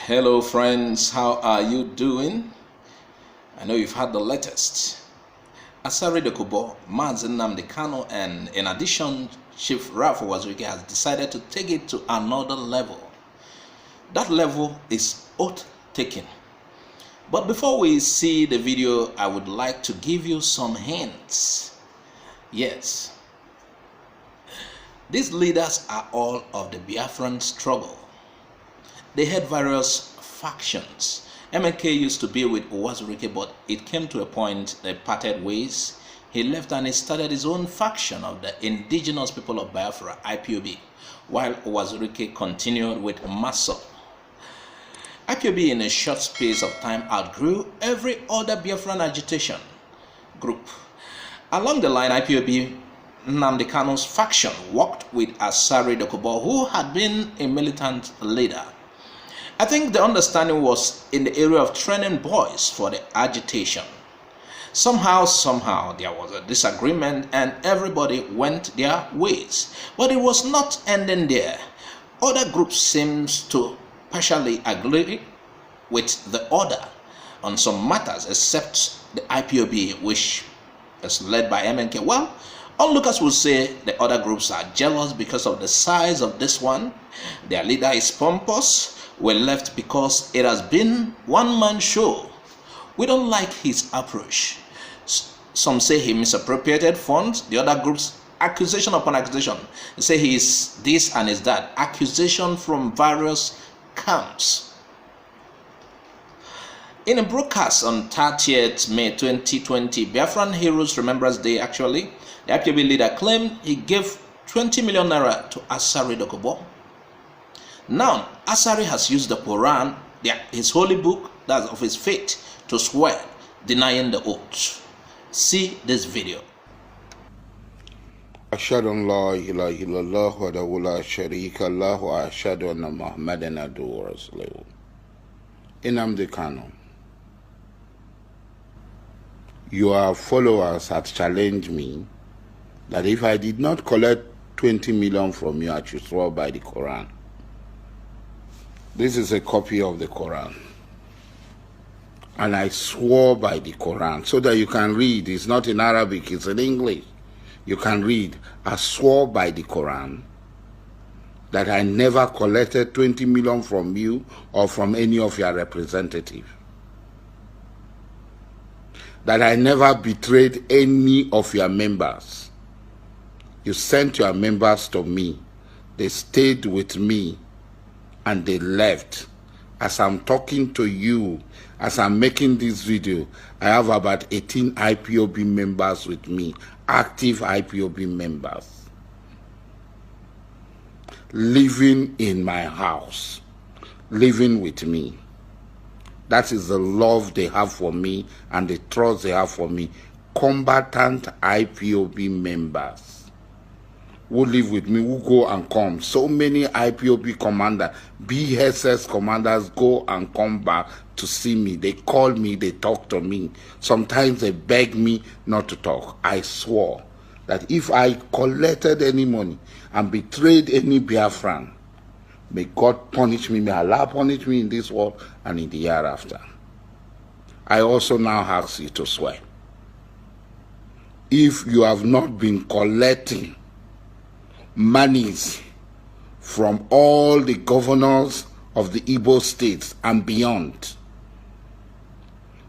Hello friends, how are you doing? I know you've had the latest. Asari Dokubo, Nnamdi, Kanu, and in addition, Chief Uwazuruike has decided to take it to another level. That level is oath taking. But before we see the video, I would like to give you some hints. Yes, these leaders are all of the Biafran struggle. They had various factions. MK used to be with Uwazuruike, but it came to a point they parted ways. He left and he started his own faction of the indigenous people of Biafra, IPOB, while Uwazuruike continued with Maso. IPOB in a short space of time outgrew every other Biafran agitation group. Along the line, IPOB Nnamdi Kanu's faction worked with Asari Dokubo, who had been a militant leader. I think the understanding was in the area of training boys for the agitation. Somehow there was a disagreement and everybody went their ways. But it was not ending there. Other groups seemed to partially agree with the other on some matters except the IPOB, which is led by MNK. Well, onlookers will say the other groups are jealous because of the size of this one. Their leader is pompous. We're left because it has been one-man show. We don't like his approach. Some say he misappropriated funds. The other groups, accusation upon accusation. They say he is this and is that. Accusation from various camps. In a broadcast on 30th May 2020, Biafran Heroes Remembrance Day actually, the IPOB leader claimed he gave 20 million naira to Asari Dokubo. Now, Asari has used the Quran, his holy book, that's of his faith, to swear, denying the oath. See this video. Ashhadu an la ilaha illallah wa la sharika lahu wa ashhadu anna Muhammadan abduhu wa rasuluhu. Nnamdi Kanu. Your followers had challenged me that if I did not collect 20 million from you, I should swear by the Quran. This is a copy of the Quran. And I swore by the Quran so that you can read. It's not in Arabic, it's in English. You can read. I swore by the Quran that I never collected 20 million from you or from any of your representatives. That I never betrayed any of your members. You sent your members to me. They stayed with me and they left. As I'm talking to you, as I'm making this video, I have about 18 IPOB members with me, active IPOB members, living in my house, living with me. That is the love they have for me and the trust they have for me. Combatant IPOB members who live with me, who go and come. So many IPOB commanders, BSS commanders go and come back to see me. They call me, they talk to me. Sometimes they beg me not to talk. I swore that if I collected any money and betrayed any Biafran, may God punish me, may Allah punish me in this world and in the year after. I also now ask you to swear. If you have not been collecting monies from all the governors of the Igbo states and beyond,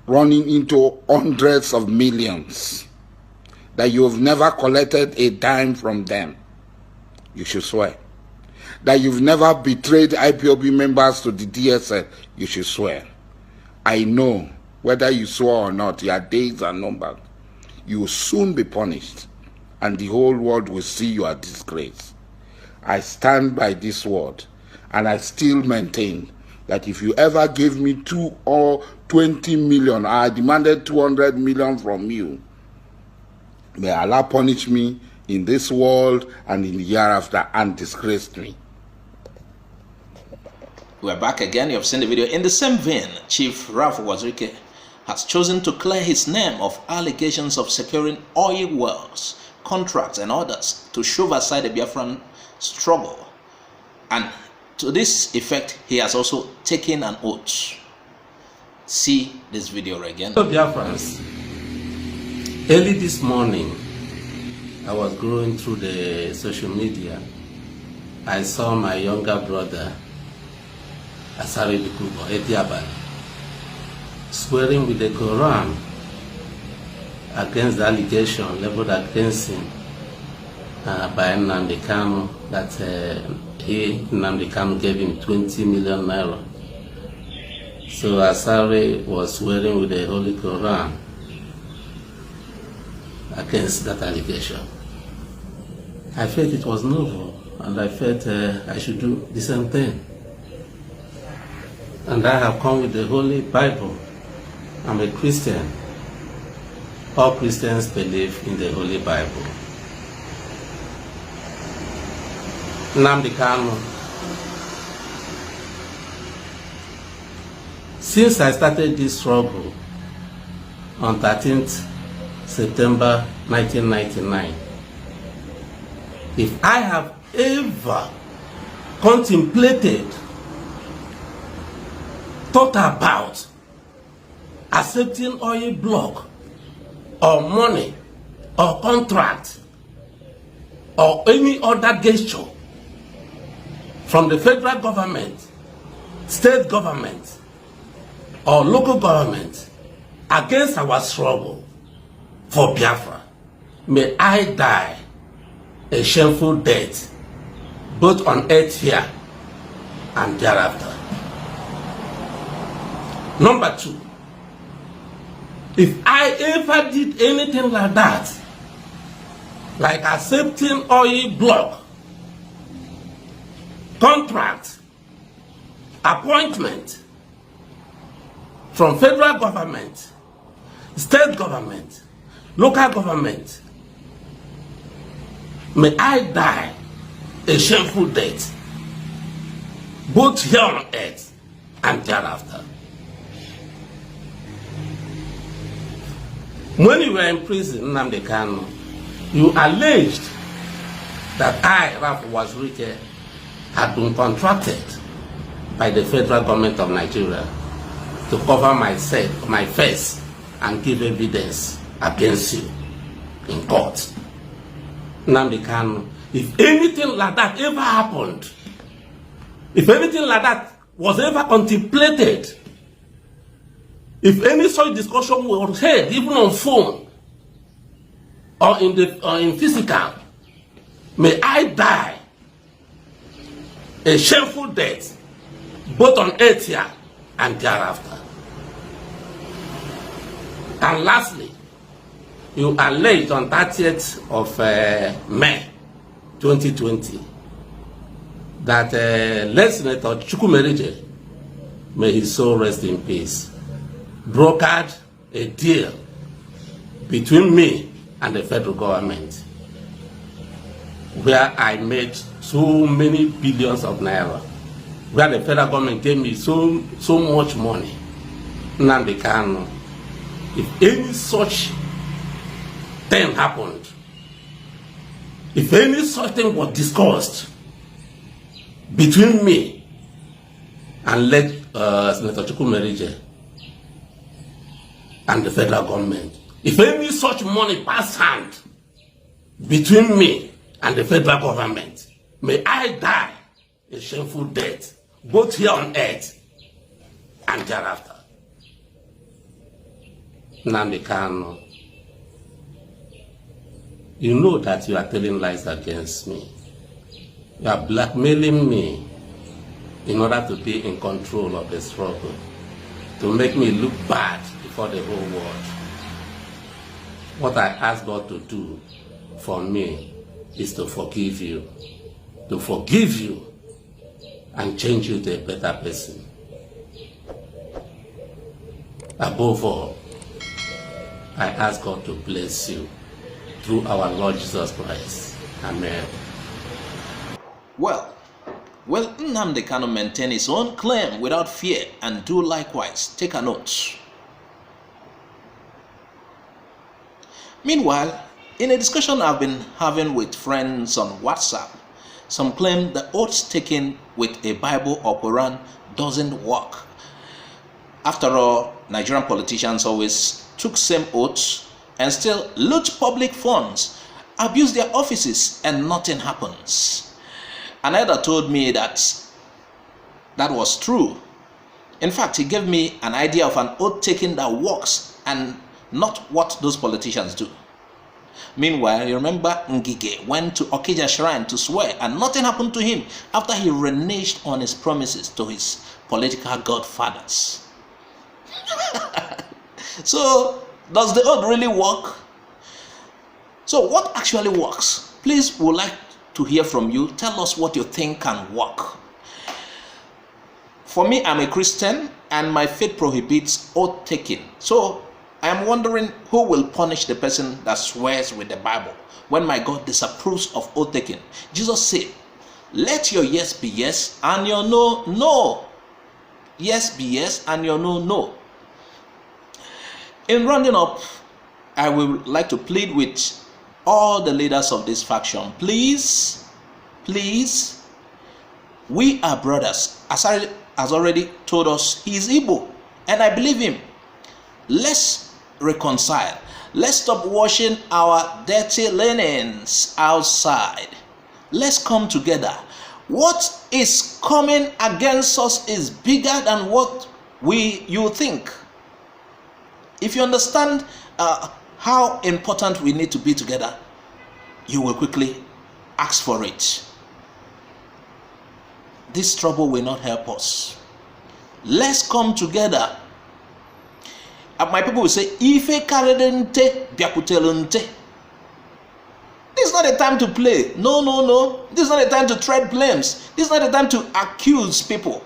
running into hundreds of millions, that you have never collected a dime from them, you should swear. That you've never betrayed IPOB members to the DSS, you should swear. I know whether you swore or not, your days are numbered. You will soon be punished, and the whole world will see your disgrace. I stand by this word, and I still maintain that if you ever give me 2 or 20 million, I demanded 200 million from you, may Allah punish me in this world and in the year after and disgrace me. We're back again. You have seen the video. In the same vein, Chief Uwazuruike has chosen to clear his name of allegations of securing oil wells, contracts and others to shove aside the Biafran struggle. And To this effect, he has also taken an oath. See this video again. Hello, dear friends. Early this morning, I was going through the social media. I saw my younger brother, Asari and Uwazuruike, swearing with the Quran against the allegation leveled against him by Nnamdi Kanu that Nnamdi Kanu gave him 20 million naira. So Asari was swearing with the Holy Quran against that allegation. I felt it was novel, and I felt I should do the same thing. And I have come with the Holy Bible. I'm a Christian. All Christians believe in the Holy Bible. Nnamdi Kanu. Since I started this struggle on 13th September 1999, if I have ever contemplated, thought about accepting oil block or money or contract or any other gesture from the federal government, state government, or local government against our struggle for Biafra, may I die a shameful death, both on earth here and thereafter. Number two, if I ever did anything like that, like accepting oil block, contract, appointment from federal government, state government, local government, may I die a shameful death, both here on earth and thereafter. When you were in prison, Nnamdi Kanu, you alleged that I, Uwazuruike, had been contracted by the federal government of Nigeria to cover my face and give evidence against you in court. Nnamdi Kanu, if anything like that ever happened, if anything like that was ever contemplated, if any such discussion was held, even on phone or in physical, may I die a shameful death, both on earth here and thereafter. And lastly, you alleged on 30th of May 2020 that late Senator Chukwumerije, may his soul rest in peace, brokered a deal between me and the federal government where I made so many billions of naira, where the federal government gave me so much money. Nnamdi Kanu, if any such thing happened, if any such thing was discussed between me and late Senator Chukwumerije and the federal government, if any such money passed hand between me and the federal government, may I die a shameful death, both here on earth and thereafter. Nnamdi Kanu, you know that you are telling lies against me. You are blackmailing me in order to be in control of the struggle, to make me look bad before the whole world. What I ask God to do for me is to forgive you and change you to a better person. Above all, I ask God to bless you through our Lord Jesus Christ. Amen. Well, will Nnamdi Kanu maintain his own claim without fear and do likewise? Take a note. Meanwhile, in a discussion I've been having with friends on WhatsApp, some claim the oaths taken with a Bible or Quran doesn't work. After all, Nigerian politicians always took same oaths and still loot public funds, abuse their offices, and nothing happens. An elder told me that was true. In fact, he gave me an idea of an oath taking that works and not what those politicians do. Meanwhile, you remember Ngige went to Okija Shrine to swear and nothing happened to him after he reneged on his promises to his political godfathers. So, does the oath really work? So, what actually works? Please, we would like to hear from you. Tell us what you think can work. For me, I'm a Christian and my faith prohibits oath taking. So, I am wondering who will punish the person that swears with the Bible when my God disapproves of oath taking. Jesus said, let your yes be yes and your no, no. Yes be yes and your no, no. In rounding up, I would like to plead with all the leaders of this faction. Please, we are brothers. Asari has already told us he is Igbo, and I believe him. Let's reconcile. Let's stop washing our dirty linens outside. Let's come together. What is coming against us is bigger than what you think. If you understand how important we need to be together, you will quickly ask for it. This trouble will not help us. Let's come together. My people will say, Ife karedente biakutelente. This is not a time to play. No. This is not a time to tread blames. This is not a time to accuse people.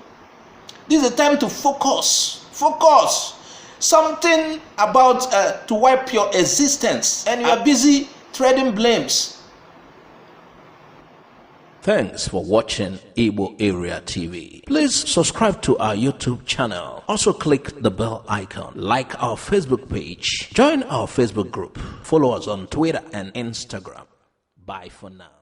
This is a time to focus. Focus. Something about to wipe your existence, and you are busy treading blames. Thanks for watching Igbo Area TV. Please subscribe to our YouTube channel. Also click the bell icon. Like our Facebook page. Join our Facebook group. Follow us on Twitter and Instagram. Bye for now.